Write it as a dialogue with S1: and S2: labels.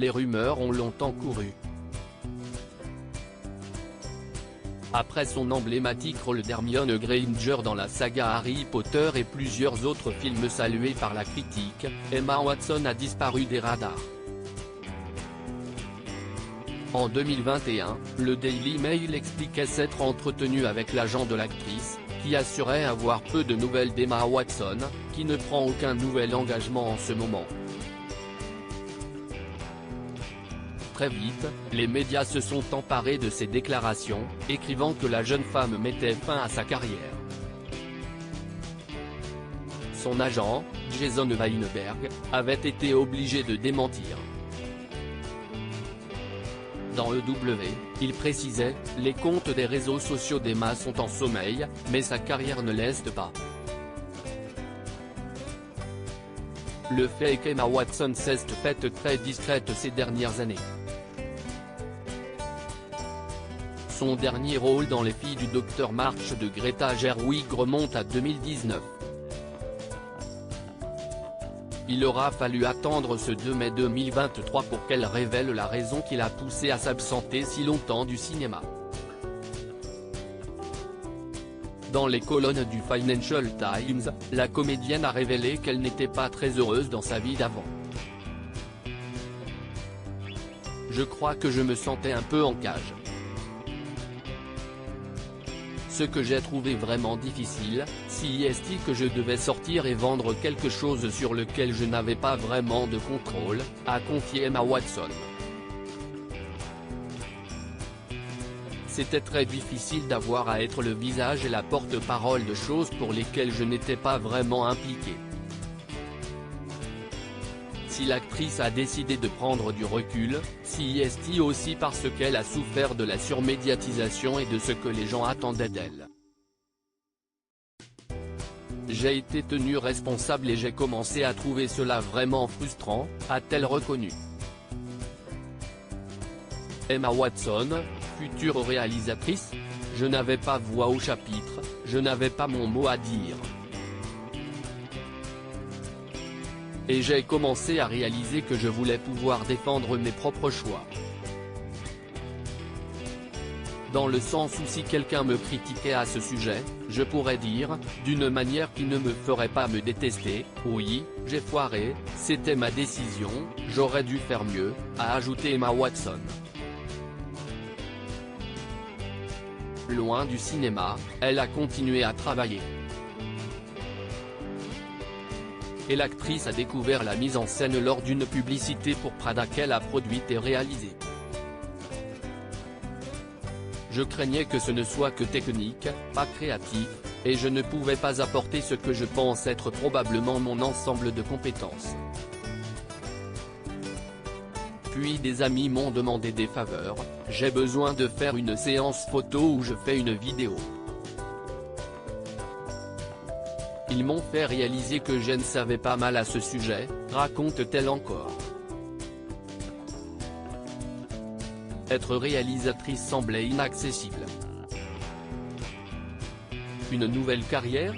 S1: les rumeurs ont longtemps couru. Après son emblématique rôle d'Hermione Granger dans la saga Harry Potter et plusieurs autres films salués par la critique, Emma Watson a disparu des radars. En 2021, le Daily Mail expliquait s'être entretenu avec l'agent de l'actrice, qui assurait avoir peu de nouvelles d'Emma Watson, qui ne prend aucun nouvel engagement en ce moment. Très vite, les médias se sont emparés de ces déclarations, écrivant que la jeune femme mettait fin à sa carrière. Son agent, Jason Weinberg, avait été obligé de démentir. Dans EW, il précisait « Les comptes des réseaux sociaux d'Emma sont en sommeil, mais sa carrière ne l'est pas ». Le fait est qu'Emma Watson s'est faite très discrète ces dernières années. Son dernier rôle dans Les filles du Dr March de Greta Gerwig remonte à 2019. Il aura fallu attendre ce 2 mai 2023 pour qu'elle révèle la raison qui l'a poussée à s'absenter si longtemps du cinéma. Dans les colonnes du Financial Times, la comédienne a révélé qu'elle n'était pas très heureuse dans sa vie d'avant. Je crois que je me sentais un peu en cage. Ce que j'ai trouvé vraiment difficile, c'est que je devais sortir et vendre quelque chose sur lequel je n'avais pas vraiment de contrôle, a confié Emma Watson. C'était très difficile d'avoir à être le visage et la porte-parole de choses pour lesquelles je n'étais pas vraiment impliqué. Si l'actrice a décidé de prendre du recul, c'est aussi parce qu'elle a souffert de la surmédiatisation et de ce que les gens attendaient d'elle. J'ai été tenu responsable et j'ai commencé à trouver cela vraiment frustrant, a-t-elle reconnu. Emma Watson, future réalisatrice, je n'avais pas voix au chapitre, je n'avais pas mon mot à dire. Et j'ai commencé à réaliser que je voulais pouvoir défendre mes propres choix. Dans le sens où si quelqu'un me critiquait à ce sujet, je pourrais dire, d'une manière qui ne me ferait pas me détester, oui, j'ai foiré, c'était ma décision, j'aurais dû faire mieux, a ajouté Emma Watson. Loin du cinéma, elle a continué à travailler. Et l'actrice a découvert la mise en scène lors d'une publicité pour Prada qu'elle a produite et réalisée. Je craignais que ce ne soit que technique, pas créatif, et je ne pouvais pas apporter ce que je pense être probablement mon ensemble de compétences. Puis des amis m'ont demandé des faveurs, j'ai besoin de faire une séance photo où je fais une vidéo. Ils m'ont fait réaliser que je ne savais pas mal à ce sujet, raconte-t-elle encore. Être réalisatrice semblait inaccessible. Une nouvelle carrière ?